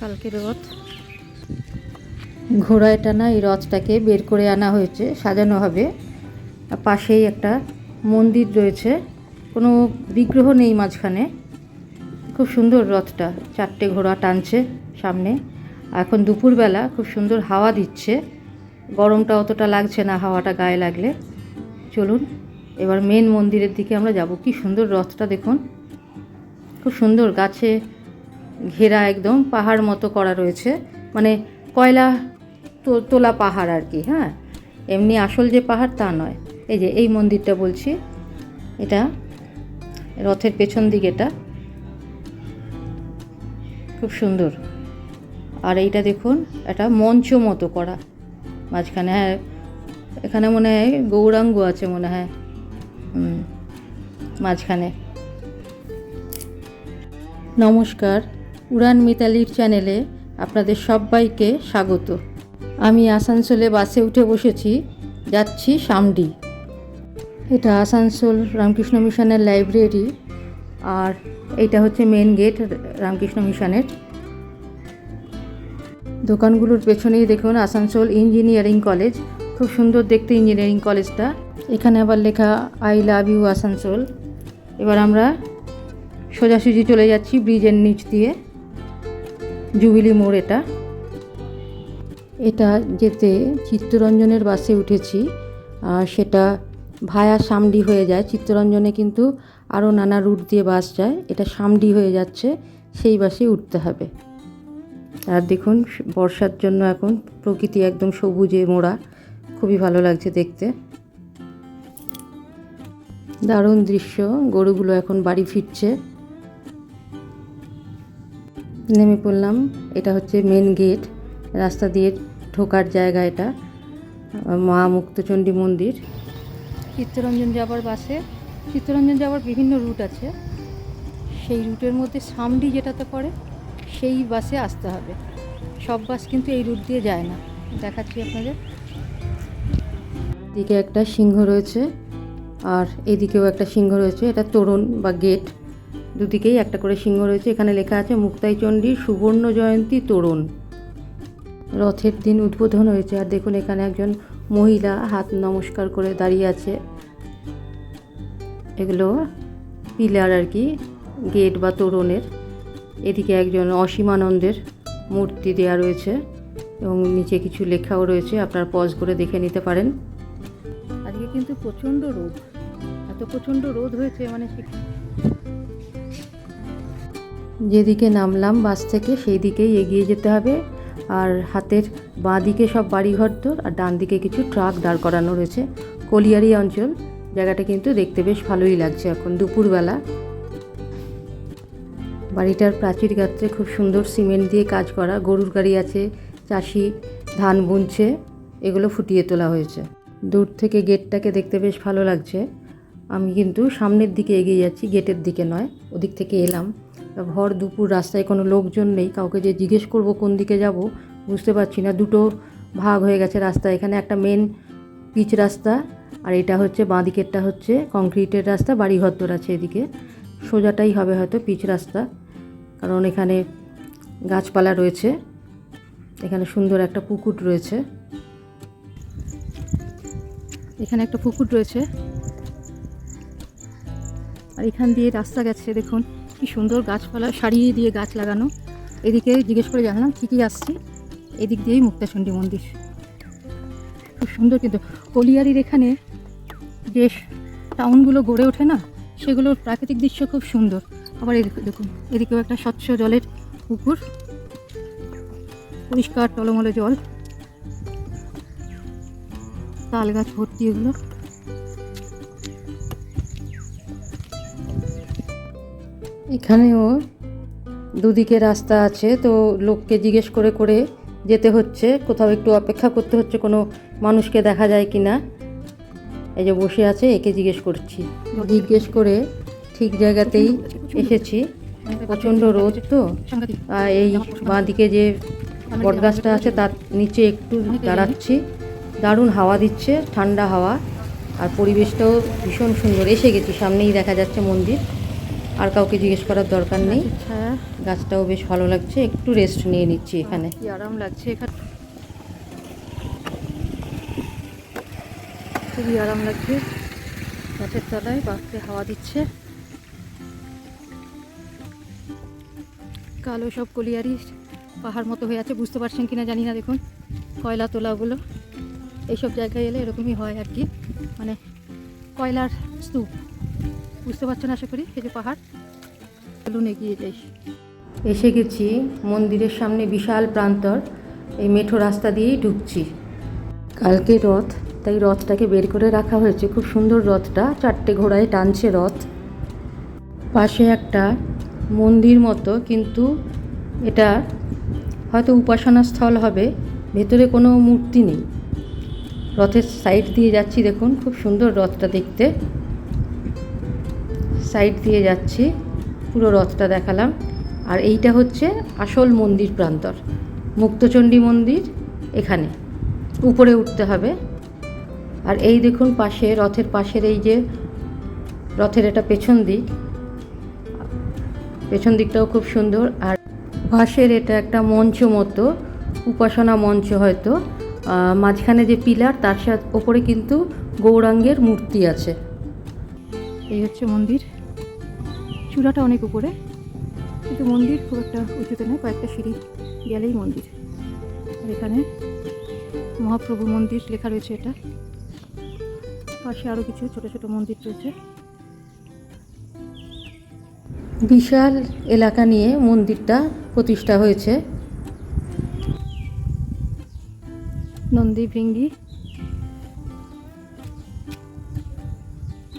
কালকের রথ ঘোড়ায় টানা এই রথটাকে বের করে আনা হয়েছে, সাজানো হবে। পাশেই একটা মন্দির রয়েছে, কোনো বিগ্রহ নেই মাঝখানে। খুব সুন্দর রথটা, 4টে ঘোড়া টানছে সামনে। এখন দুপুরবেলা, খুব সুন্দর হাওয়া দিচ্ছে, গরমটা অতটা লাগছে না হাওয়াটা গায়ে লাগলে। চলুন এবার মেন মন্দিরের দিকে আমরা যাব। কি সুন্দর রথটা দেখুন, খুব সুন্দর, গাছে ঘেরা, একদম পাহাড় মতো করা রয়েছে, মানে কয়লা তোলা পাহাড় আর কি। হ্যাঁ, এমনি আসল যে পাহাড় তা নয়। এই যে এই মন্দিরটা বলছি, এটা রথের পেছন দিকে, এটা খুব সুন্দর। আর এইটা দেখুন, একটা মঞ্চ মতো করা মাঝখানে। হ্যাঁ, এখানে মনে হয় গৌরাঙ্গ আছে মনে হয় মাঝখানে। নমস্কার, উড়ান মিতালির চ্যানেলে আপনাদের সবাইকে স্বাগত। আমি আসানসোলে বাসে উঠে বসেছি, যাচ্ছি সামডি। এটা আসানসোল রামকৃষ্ণ মিশনের লাইব্রেরি, আর এইটা হচ্ছে মেন গেট রামকৃষ্ণ মিশনের। দোকানগুলোর পেছনেই দেখুন আসানসোল ইঞ্জিনিয়ারিং কলেজ, খুব সুন্দর দেখতে ইঞ্জিনিয়ারিং কলেজটা। এখানে আবার লেখা আই লাভ ইউ আসানসোল। এবার আমরা সোজাসুজি চলে যাচ্ছি ব্রিজের নিচ দিয়ে, জুবিলি মোড়। এটা যেতে চিত্তরঞ্জনের বাসে উঠেছি, আর সেটা ভায়া সামডি হয়ে যায়। চিত্তরঞ্জনে কিন্তু আরও নানা রুট দিয়ে বাস যায়, এটা সামডি হয়ে যাচ্ছে, সেই বাসে উঠতে হবে। আর দেখুন বর্ষার জন্য এখন প্রকৃতি একদম সবুজে মোড়া, খুবই ভালো লাগছে দেখতে, দারুণ দৃশ্য। গরুগুলো এখন বাড়ি ফিরছে। নেমে পড়লাম, এটা হচ্ছে মেন গেট, রাস্তা দিয়ে ঢোকার জায়গা। এটা মা মুক্তচণ্ডী মন্দির। চিত্তরঞ্জন যাবার বাসে, চিত্তরঞ্জন যাওয়ার বিভিন্ন রুট আছে, সেই রুটের মধ্যে সামডি যেটাতে পড়ে সেই বাসে আসতে হবে। সব বাস কিন্তু এই রুট দিয়ে যায় না, দেখাচ্ছি আপনাদের। এদিকে একটা সিংহ রয়েছে, আর এদিকেও একটা সিংহ রয়েছে। এটা তোরণ বা গেট, দুদিকেই একটা করে সিংহ রয়েছে। এখানে লেখা আছে মুক্তাইচণ্ডীর সুবর্ণ জয়ন্তী তোরণ। রথের দিন উদ্বোধন হয়েছে। আর দেখুন এখানে একজন মহিলা হাত নমস্কার করে দাঁড়িয়ে আছে। এগুলো পিলার আর কি, গেট বা তোরণের। এদিকে একজন অসীমানন্দের মূর্তি দেওয়া রয়েছে, এবং নিচে কিছু লেখাও রয়েছে, আপনারা পজ করে দেখে নিতে পারেন। আজকে কিন্তু প্রচণ্ড রোদ, এত প্রচণ্ড রোদ হয়েছে, মানে যেদিকে নামলাম বাস থেকে সেই দিকেই এগিয়ে যেতে হবে। আর হাতের বাঁ দিকে সব বাড়িঘর তোর, আর ডান দিকে কিছু ট্রাক দাঁড় করানো রয়েছে। কলিয়ারি অঞ্চল, জায়গাটা কিন্তু দেখতে বেশ ভালোই লাগছে এখন দুপুরবেলা। বাড়িটার প্রাচীর গাত্রে খুব সুন্দর সিমেন্ট দিয়ে কাজ করা। গরুর গাড়ি আছে, চাষি ধান বুনছে, এগুলো ফুটিয়ে তোলা হয়েছে। দূর থেকে গেটটাকে দেখতে বেশ ভালো লাগছে। আমি কিন্তু সামনের দিকে এগিয়ে যাচ্ছি, গেটের দিকে নয়, ওদিক থেকে এলাম। ভর দুপুর, রাস্তায় কোনো লোকজন নেই, কাউকে যে জিজ্ঞেস করব কোন দিকে যাব বুঝতে পারছি না। দুটো ভাগ হয়ে গেছে রাস্তা, এখানে একটা মেন পিচ রাস্তা, আর এটা হচ্ছে বাঁ দিকেরটা হচ্ছে কংক্রিটের রাস্তা, বাড়িঘর তোর আছে এদিকে। সোজাটাই হবে হয়তো পিচ রাস্তা, কারণ এখানে গাছপালা রয়েছে। এখানে সুন্দর একটা পুকুর রয়েছে, এখানে একটা পুকুর রয়েছে, আর এখান দিয়ে রাস্তা গেছে। দেখুন কি সুন্দর গাছপালা, সারিয়ে দিয়ে গাছ লাগানো। এদিকে জিজ্ঞেস করে জানলাম কী কী আসছি, এদিক দিয়েই মুক্তাচণ্ডী মন্দির, খুব সুন্দর। কিন্তু কলিয়ারির এখানে যে টাউনগুলো গড়ে ওঠে না, সেগুলোর প্রাকৃতিক দৃশ্য খুব সুন্দর। আবার এদিকে দেখুন, এদিকেও একটা স্বচ্ছ জলের পুকুর, পরিষ্কার টলমলে জল, তাল গাছ ভর্তি এগুলো। এখানেও দুদিকে রাস্তা আছে, তো লোককে জিজ্ঞেস করে করে যেতে হচ্ছে, কোথাও একটু অপেক্ষা করতে হচ্ছে কোনো মানুষকে দেখা যায় কি না। এই যে বসে আছে, একে জিজ্ঞেস করছি, জিজ্ঞেস করে ঠিক জায়গাতেই এসেছি। প্রচণ্ড রোদ তো, এই বাঁ দিকে যে বটগাছটা আছে তার নিচে একটু দাঁড়াচ্ছি। দারুণ হাওয়া দিচ্ছে, ঠান্ডা হাওয়া, আর পরিবেশটাও ভীষণ সুন্দর। এসে গেছি, সামনেই দেখা যাচ্ছে মন্দির। আর কাউকে জিজ্ঞেস করার দরকার নেই। গাছটাও বেশ ভালো লাগছে, একটু রেস্ট নিয়ে নিচ্ছি এখানে। কি আরাম লাগছে এখানে, খুবই আরাম লাগছে। গাছের তলায় বাঁকতে হাওয়া দিচ্ছে। কালো সব কলিয়ারি পাহাড় মতো হয়ে আছে, বুঝতে পারছেন কিনা জানি না। দেখুন কয়লা তোলাগুলো, এইসব জায়গায় এলে এরকমই হয় আর কি, মানে কয়লার স্তূপ। বুঝতে পারছেন আশা করি। এই যে পাহাড়, চলুন এগিয়ে যাই। এসে গেছি মন্দিরের সামনে, বিশাল প্রান্তর। এই মেঠো রাস্তা দিয়েই ঢুকছি। কালকে রথ, তাই রথটাকে বের করে রাখা হয়েছে। খুব সুন্দর রথটা, 4টে ঘোড়ায় টানছে রথ। পাশে একটা মন্দির মতো, কিন্তু এটা হয়তো উপাসনা স্থল হবে। ভেতরে কোনো মূর্তি নেই। রথের সাইড দিয়ে যাচ্ছি, দেখুন খুব সুন্দর রথটা দেখতে। সাইড দিয়ে যাচ্ছি, পুরো রথটা দেখালাম। আর এইটা হচ্ছে আসল মন্দির প্রান্তর, মুক্তচণ্ডী মন্দির। এখানে উপরে উঠতে হবে। আর এই দেখুন পাশে, রথের পাশের এই যে রথের এটা পেছন দিক, পেছন দিকটাও খুব সুন্দর। আর পাশের এটা একটা মঞ্চ মতো, উপাসনা মঞ্চ হয়তো। মাঝখানে যে পিলার, তার সাথে ওপরে কিন্তু গৌরাঙ্গের মূর্তি আছে। এই হচ্ছে মন্দির। চূড়াটা অনেক উপরে, কিন্তু মন্দির খুব একটা উঁচুতে নয়, কয়েকটা সিঁড়ি গেলেই মন্দির। আর এখানে মহাপ্রভু মন্দির লেখা রয়েছে। এটা পাশে আরও কিছু ছোট ছোট মন্দির রয়েছে। বিশাল এলাকা নিয়ে মন্দিরটা প্রতিষ্ঠা হয়েছে। নন্দী ভৃঙ্গি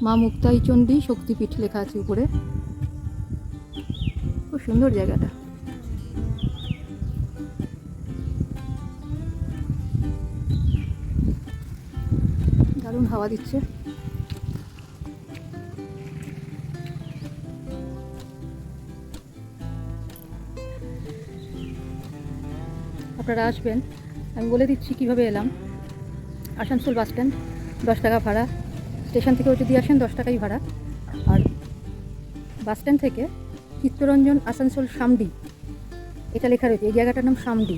মা মুক্তাই চণ্ডী শক্তিপীঠ লেখা আছে উপরে। খুব সুন্দর জায়গাটা। দারুণ হাওয়া দিচ্ছে। আপনারা আসবেন, আমি বলে দিচ্ছি কিভাবে এলাম। আসানসোল বাস স্ট্যান্ড, 10 টাকা ভাড়া। স্টেশন থেকেও যদি আসেন 10 টাকাই ভাড়া। আর বাস স্ট্যান্ড থেকে চিত্তরঞ্জন আসানসোল সামডি, এটা লেখা রয়েছে। এই জায়গাটার নাম সামডি।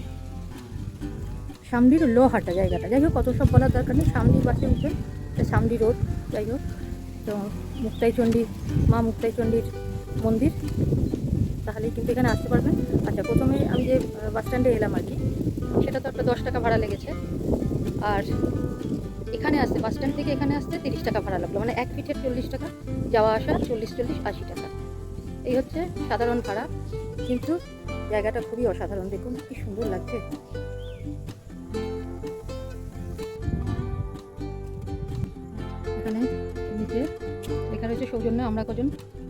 সামডির লোহাটা জায়গাটা, যাই হোক কত সব বলার দরকার নেই। সামডি বাসে উঠবেন, সামডি রোড। যাই হোক, তো মুক্তাইচণ্ডী, মা মুক্তাইচণ্ডীর মন্দির, তাহলেই কিন্তু এখানে আসতে পারবেন। আচ্ছা, প্রথমে আমি যে বাস স্ট্যান্ডে এলাম আর কি, সেটা তো একটা 10 টাকা ভাড়া লেগেছে। আর এখানে আসতে, বাস স্ট্যান্ড থেকে এখানে আসতে 30 টাকা ভাড়া লাগলো, মানে 1 ফিটের 40 টাকা, যাওয়া আসা 40-80 টাকা। এই হচ্ছে সাধারণ ভাড়া। কিন্তু জায়গাটা খুবই অসাধারণ, দেখুন কি সুন্দর লাগছে। এখানে নিচে লেখা রয়েছে সৌজন্য আমরা কজন,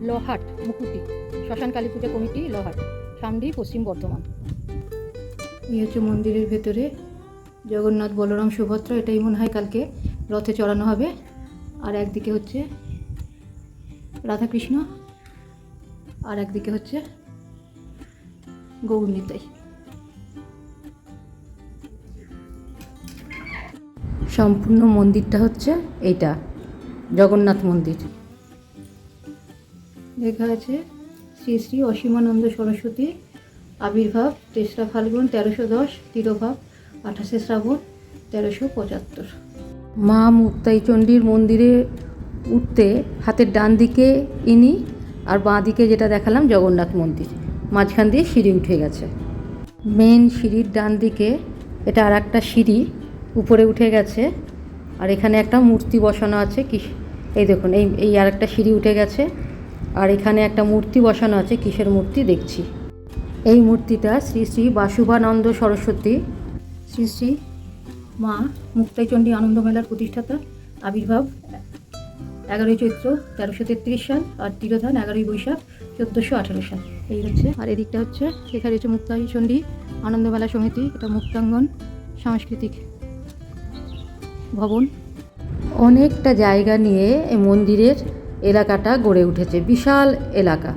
লোহাট মুকুটি, শ্মশান কালী পূজা কমিটি, লোহাট, সামডি, পশ্চিম বর্ধমান। এই হচ্ছে মন্দিরের ভেতরে জগন্নাথ, বলরাম, সুভদ্রা। এটাই মনে হয় কালকে রথে চড়ানো হবে। আর একদিকে হচ্ছে রাধাকৃষ্ণ, আর একদিকে হচ্ছে গৌর নিতাই। সম্পূর্ণ মন্দিরটা হচ্ছে এইটা জগন্নাথ মন্দির। লেখা আছে শ্রী শ্রী অসীমানন্দ সরস্বতী আবির্ভাব 3রা ফাল্গুন 1310, তিরোভাব 28শে শ্রাবণ 1375। মা মুক্তাইচণ্ডীর মন্দিরে উঠতে হাতের ডান দিকে ইনি, আর বাঁ দিকে যেটা দেখালাম জগন্নাথ মন্দির। মাঝখান দিয়ে সিঁড়ি উঠে গেছে। মেন সিঁড়ির ডান দিকে এটা আর একটা সিঁড়ি উপরে উঠে গেছে। আর এখানে একটা মূর্তি বসানো আছে। এই দেখুন, এই আর একটা সিঁড়ি উঠে গেছে। আর এখানে একটা মূর্তি বসানো আছে। কিসের মূর্তি দেখছি? এই মূর্তিটা শ্রী শ্রী বাসুভানন্দ সরস্বতী, শ্রী শ্রী মা মুক্তাইচণ্ডী আনন্দ মেলার প্রতিষ্ঠাতা। আবির্ভাব 11ই চৈত্র 1333 সাল, আর তিরোধান 11ই বৈশাখ 1418 সাল। এই হচ্ছে। আর এদিকটা হচ্ছে, এখানে হচ্ছে মুক্তাইচণ্ডী আনন্দ মেলা সমিতি। এটা মুক্তাঙ্গন সাংস্কৃতিক ভবন। অনেকটা জায়গা নিয়ে এই মন্দিরের এলাকাটা গড়ে উঠেছে, বিশাল এলাকা।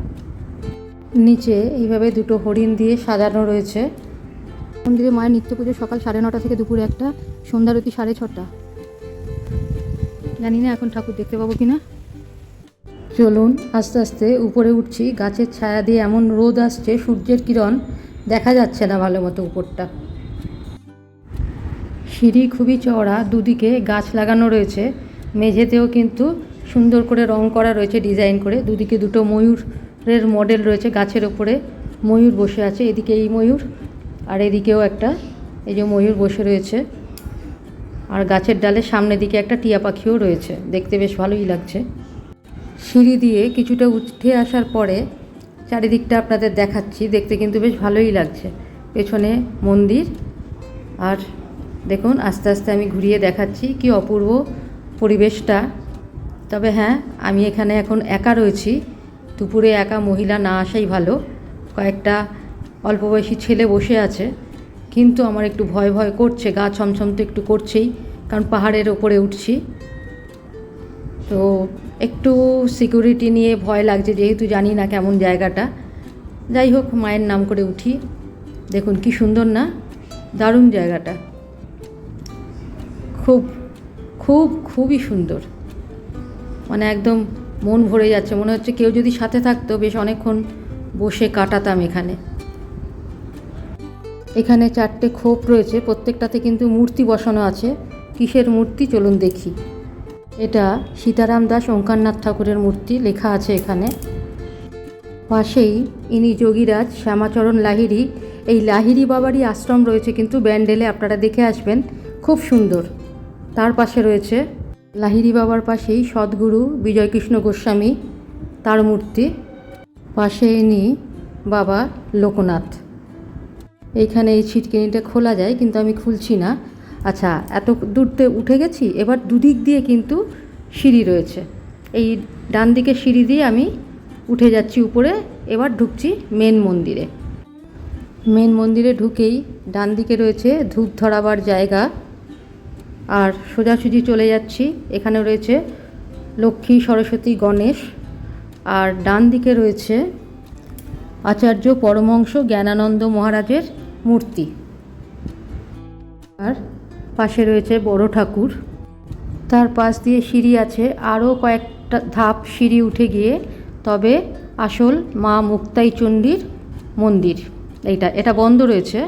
নিচে এইভাবে দুটো হরিণ দিয়ে সাজানো রয়েছে। মন্দিরে মায়ের নিত্য পুজো সকাল 9:30 থেকে দুপুর 1টা, সন্ধ্যারতি 6:30। জানি না এখন ঠাকুর দেখতে পাবো কিনা। চলুন আস্তে আস্তে উপরে উঠছি। গাছের ছায়া দিয়ে এমন রোদ আসছে, সূর্যের কিরণ দেখা যাচ্ছে না ভালো মতো উপরটা। সিঁড়ি খুবই চওড়া, দুদিকে গাছ লাগানো রয়েছে, মেঝেতেও কিন্তু সুন্দর করে রং করা রয়েছে ডিজাইন করে। দুদিকে দুটো ময়ূরের মডেল রয়েছে, গাছের ওপরে ময়ূর বসে আছে। এদিকে এই ময়ূর, আর এদিকেও একটা এই যে ময়ূর বসে রয়েছে। আর গাছের ডালের সামনের দিকে একটা টিয়া পাখিও রয়েছে, দেখতে বেশ ভালোই লাগছে। সিঁড়ি দিয়ে কিছুটা উঠে আসার পরে চারিদিকটা আপনাদের দেখাচ্ছি, দেখতে কিন্তু বেশ ভালোই লাগছে। পেছনে মন্দির, আর দেখুন আস্তে আস্তে আমি ঘুরিয়ে দেখাচ্ছি কি অপূর্ব পরিবেশটা। তবে হ্যাঁ, আমি এখানে এখন একা রয়েছি, দুপুরে একা মহিলা না আসাই ভালো। কয়েকটা অল্প বয়সী ছেলে বসে আছে, কিন্তু আমার একটু ভয় ভয় করছে, গা ছমছম তো একটু করছেই, কারণ পাহাড়ের ওপরে উঠছি তো একটু সিকিউরিটি নিয়ে ভয় লাগছে, যেহেতু জানি না কেমন জায়গাটা। যাই হোক, মায়ের নাম করে উঠি। দেখুন কি সুন্দর না, দারুণ জায়গাটা, খুবই সুন্দর, মানে একদম মন ভরে যাচ্ছে। মনে হচ্ছে কেউ যদি সাথে থাকতো বেশ অনেকক্ষণ বসে কাটাতাম এখানে। এখানে 4টে খোপ রয়েছে, প্রত্যেকটাতে কিন্তু মূর্তি বসানো আছে। কিসের মূর্তি চলুন দেখি। এটা সীতারাম দাস ওঙ্কারনাথ ঠাকুরের মূর্তি, লেখা আছে এখানে। পাশেই ইনি যোগীরাজ শ্যামাচরণ লাহিড়ী। এই লাহিড়ী বাবারই আশ্রম রয়েছে কিন্তু ব্যান্ডেলে, আপনারা দেখে আসবেন, খুব সুন্দর। তার পাশে রয়েছে লাহিড়ী বাবার পাশেই সদ্গুরু বিজয়কৃষ্ণ গোস্বামী, তার মূর্তি। পাশে ইনি বাবা লোকনাথ। এইখানে এই ছিটকিনিটা খোলা যায়, কিন্তু আমি খুলছি না। আচ্ছা, এত দূরতে উঠে গেছি, এবার দুদিক দিয়ে কিন্তু সিঁড়ি রয়েছে। এই ডান দিকে সিঁড়ি দিয়ে আমি উঠে যাচ্ছি উপরে। এবার ঢুকছি মেন মন্দিরে। মেন মন্দিরে ঢুকেই ডান দিকে রয়েছে ধূপ ধরাবার জায়গা, আর সোজাসুজি চলে যাচ্ছি। এখানে রয়েছে লক্ষ্মী, সরস্বতী, গণেশ, আর ডান দিকে রয়েছে আচার্য পরমহংস জ্ঞানানন্দ মহারাজের মূর্তি, আর পাশে রয়েছে বড় ঠাকুর। তার পাশ দিয়ে সিঁড়ি আছে, আরও কয়েকটা ধাপ সিঁড়ি উঠে গিয়ে তবে আসল মা মুক্তাই চণ্ডীর মন্দির। এটা বন্ধ রয়েছে,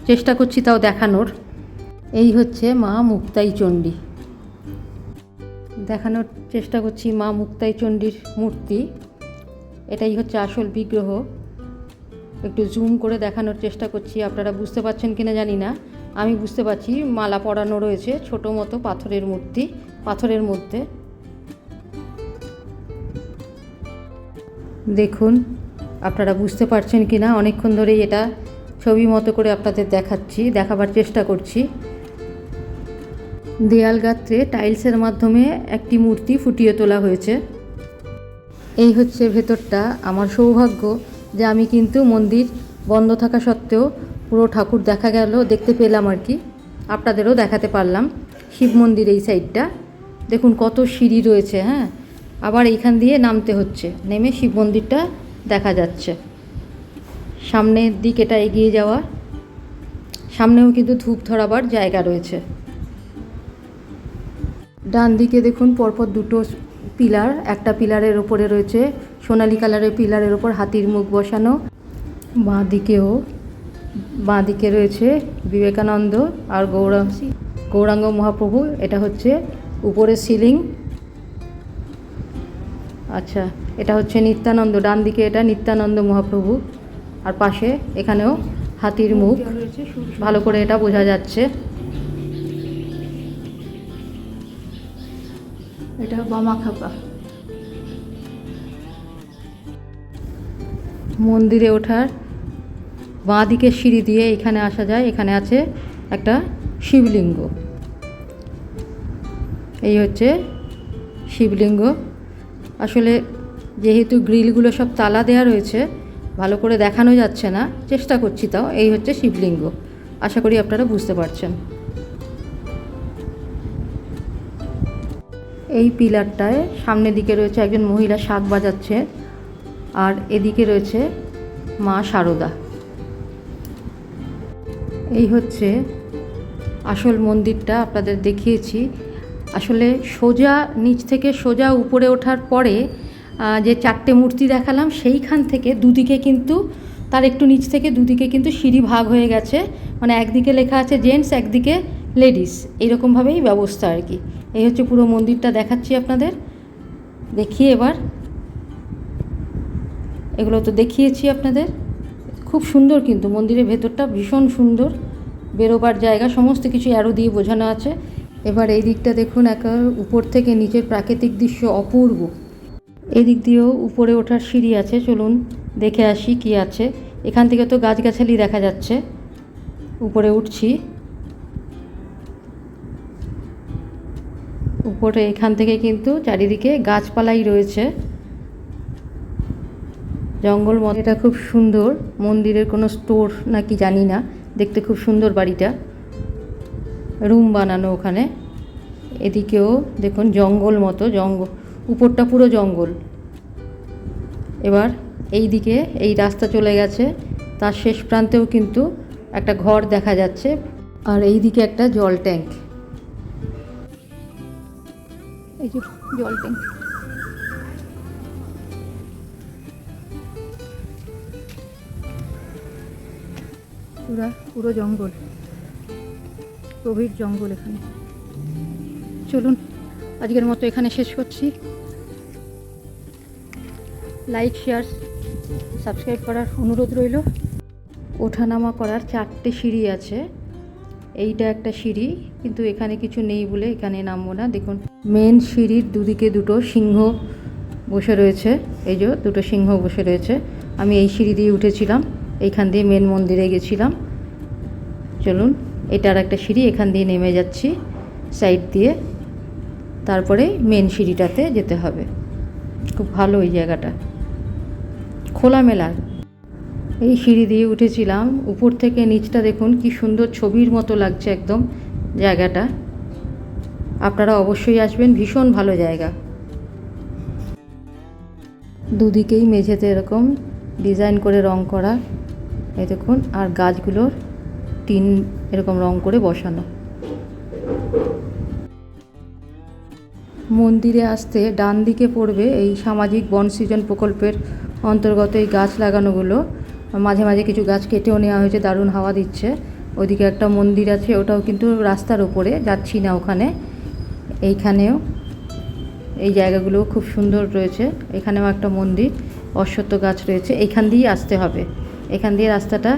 চেষ্টা করছি তাও দেখানোর। এই হচ্ছে মা মুক্তাই চণ্ডী, দেখানোর চেষ্টা করছি মা মুক্তাই চণ্ডীর মূর্তি। এটাই হচ্ছে আসল বিগ্রহ। একটু জুম করে দেখানোর চেষ্টা করছি, আপনারা বুঝতে পারছেন কিনা জানি না। আমি বুঝতে পারছি, মালা পরানো রয়েছে, ছোটো মতো পাথরের মূর্তি, পাথরের মধ্যে। দেখুন আপনারা বুঝতে পারছেন কি না, অনেকক্ষণ ধরেই এটা ছবি মতো করে আপনাদের দেখাবার চেষ্টা করছি। দেয়াল গাত্রে টাইলসের মাধ্যমে একটি মূর্তি ফুটিয়ে তোলা হয়েছে। এই হচ্ছে ভেতরটা। আমার সৌভাগ্য যে আমি কিন্তু মন্দির বন্ধ থাকা সত্ত্বেও পুরো ঠাকুর দেখতে পেলাম আর কি, আপনাদেরও দেখাতে পারলাম। শিব মন্দির এই সাইডটা দেখুন কত সিঁড়ি রয়েছে। হ্যাঁ, আবার এইখান দিয়ে নামতে হচ্ছে, নেমে শিব মন্দিরটা দেখা যাচ্ছে। সামনের দিক এটা এগিয়ে যাওয়া, সামনেও কিন্তু ধূপ ধরাবার জায়গা রয়েছে। ডান দিকে দেখুন পরপর দুটো পিলার, একটা পিলারের ওপরে রয়েছে সোনালী কালারের পিলারের ওপর হাতির মুখ বসানো। বাঁ দিকে রয়েছে বিবেকানন্দ আর গৌরাঙ্গ মহাপ্রভু। এটা হচ্ছে উপরে সিলিং। আচ্ছা, এটা হচ্ছে নিত্যানন্দ, ডান দিকে এটা নিত্যানন্দ মহাপ্রভু, আর পাশে এখানেও হাতির মুখ, ভালো করে এটা বোঝা যাচ্ছে। এটা বামাখাপা। মন্দিরে ওঠার বাঁ দিকের সিঁড়ি দিয়ে এখানে আসা যায়। এখানে আছে একটা শিবলিঙ্গ, এই হচ্ছে শিবলিঙ্গ। আসলে যেহেতু গ্রিলগুলো সব তালা দেওয়া রয়েছে, ভালো করে দেখানো যাচ্ছে না, চেষ্টা করছি তাও। এই হচ্ছে শিবলিঙ্গ, আশা করি আপনারা বুঝতে পারছেন। এই পিলারটায় সামনের দিকে রয়েছে একজন মহিলা শাঁখ বাজাচ্ছে, আর এদিকে রয়েছে মা শারদা। এই হচ্ছে আসল মন্দিরটা, আপনাদের দেখিয়েছি। আসলে সোজা নিচ থেকে সোজা উপরে ওঠার পরে যে 4টে মূর্তি দেখালাম সেইখান থেকে দুদিকে কিন্তু তার একটু নিচ থেকে দুদিকে কিন্তু সিঁড়ি ভাগ হয়ে গেছে, মানে একদিকে লেখা আছে জেন্টস, একদিকে লেডিস, এইরকমভাবেই ব্যবস্থা আর কি। এই হচ্ছে পুরো মন্দিরটা দেখাচ্ছি আপনাদের। দেখিয়ে এবার এগুলো তো দেখিয়েছি আপনাদের। খুব সুন্দর কিন্তু মন্দিরের ভেতরটা ভীষণ সুন্দর, বেরোবার জায়গা সমস্ত কিছু অ্যারো দিয়ে বোঝানো আছে। এবার এই দিকটা দেখুন, একের উপর থেকে নিচের প্রাকৃতিক দৃশ্য অপূর্ব। এই দিক দিয়েও উপরে ওঠার সিঁড়ি আছে, চলুন দেখে আসি কি আছে। এখান থেকে তো গাছগাছালি দেখা যাচ্ছে। উপরে উঠছি, উপরে এখান থেকে কিন্তু চারিদিকে গাছপালাই রয়েছে, জঙ্গল মতো। এটা খুব সুন্দর, মন্দিরের কোনো স্টোর নাকি জানি না, দেখতে খুব সুন্দর বাড়িটা, রুম বানানো ওখানে। এদিকেও দেখুন জঙ্গল মতো, জঙ্গল, উপরটা পুরো জঙ্গল। এবার এই দিকে এই রাস্তা চলে গেছে, তার শেষ প্রান্তেও কিন্তু একটা ঘর দেখা যাচ্ছে, আর এই দিকে একটা জল ট্যাঙ্ক। এই যে জল ট্যাঙ্ক, পুরো জঙ্গল, গভীর জঙ্গল এখানে। চলুন আজকের মতো এখানে শেষ করছি। লাইক, শেয়ার, সাবস্ক্রাইব করার অনুরোধ রইল। ওঠানামা করার 4টে সিঁড়ি আছে, এইটা একটা সিঁড়ি, কিন্তু এখানে কিছু নেই বলে এখানে নামবো না। দেখুন মেন সিঁড়ির দুদিকে দুটো সিংহ বসে রয়েছে, এই যে দুটো সিংহ বসে রয়েছে। আমি এই সিঁড়ি দিয়ে উঠেছিলাম, এইখান দিয়ে মেন মন্দিরে গেছিলাম। চলুন, এটার একটা সিঁড়ি, এখান দিয়ে নেমে যাচ্ছি সাইড দিয়ে, তারপরে মেন সিঁড়িটাতে যেতে হবে। খুব ভালো ওই জায়গাটা, খোলামেলা। এই সিঁড়ি দিয়ে উঠেছিলাম, উপর থেকে নিচটা দেখুন কি সুন্দর ছবির মতো লাগছে একদম জায়গাটা। আপনারা অবশ্যই আসবেন, ভীষণ ভালো জায়গা। দুদিকেই মেঝেতে এরকম ডিজাইন করে রং করা, এই দেখুন, আর গাছগুলোর টিন এরকম রং করে বসানো। মন্দিরে আসতে ডান দিকে পড়বে এই সামাজিক বন সৃজন প্রকল্পের অন্তর্গত এই গাছ লাগানোগুলো। মাঝে মাঝে কিছু গাছ কেটেও নেওয়া হয়েছে, দারুণ হাওয়া দিচ্ছে। ওদিকে একটা মন্দির আছে, ওটাও কিন্তু রাস্তার ওপরে, যাচ্ছি না ওখানে। এইখানেও এই জায়গাগুলো খুব সুন্দর রয়েছে, এখানেও একটা মন্দির, অশ্বত্থ গাছ রয়েছে। এইখান দিয়েই আসতে হবে, এখান দিয়ে রাস্তাটা,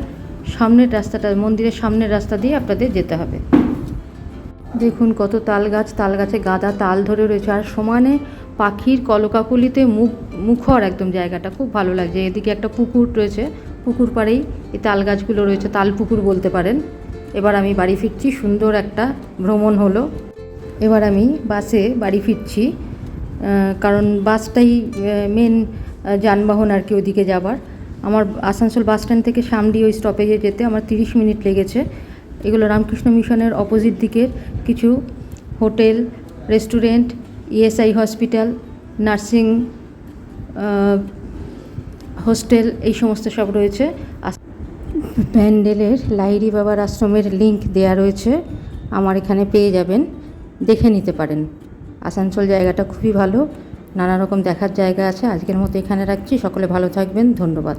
সামনের রাস্তাটা, মন্দিরের সামনের রাস্তা দিয়ে আপনাদের যেতে হবে। দেখুন কত তাল গাছ, তাল গাছে গাদা তাল ধরে রয়েছে, আর সমানে পাখির কলকাকলিতে মুখর একদম জায়গাটা, খুব ভালো লাগছে। এদিকে একটা পুকুর রয়েছে, পুকুর পাড়েই এই তাল গাছগুলো রয়েছে, তাল পুকুর বলতে পারেন। এবার আমি বাড়ি ফিরছি, সুন্দর একটা ভ্রমণ হলো। এবার আমি বাসে বাড়ি ফিরছি, কারণ বাসটাই মেন যানবাহন আর কি ওদিকে যাবার। আমার আসানসোল বাস স্ট্যান্ড থেকে সামডি ওই স্টপেজে যেতে আমার 30 মিনিট লেগেছে। এগুলো রামকৃষ্ণ মিশনের অপোজিট দিকের কিছু hotel, restaurant, ESI hospital, nursing hostel, এই সমস্ত সব রয়েছে। ব্যান্ডেলের লাহিড়ী বাবার আশ্রমের লিংক দেয়া রয়েছে, আমার এখানে পেয়ে যাবেন, দেখে নিতে পারেন। আসানসোল জায়গাটা খুবই ভালো, নানা রকম দেখার জায়গা আছে। আজকের মতো এখানে রাখছি, সকলে ভালো থাকবেন, ধন্যবাদ।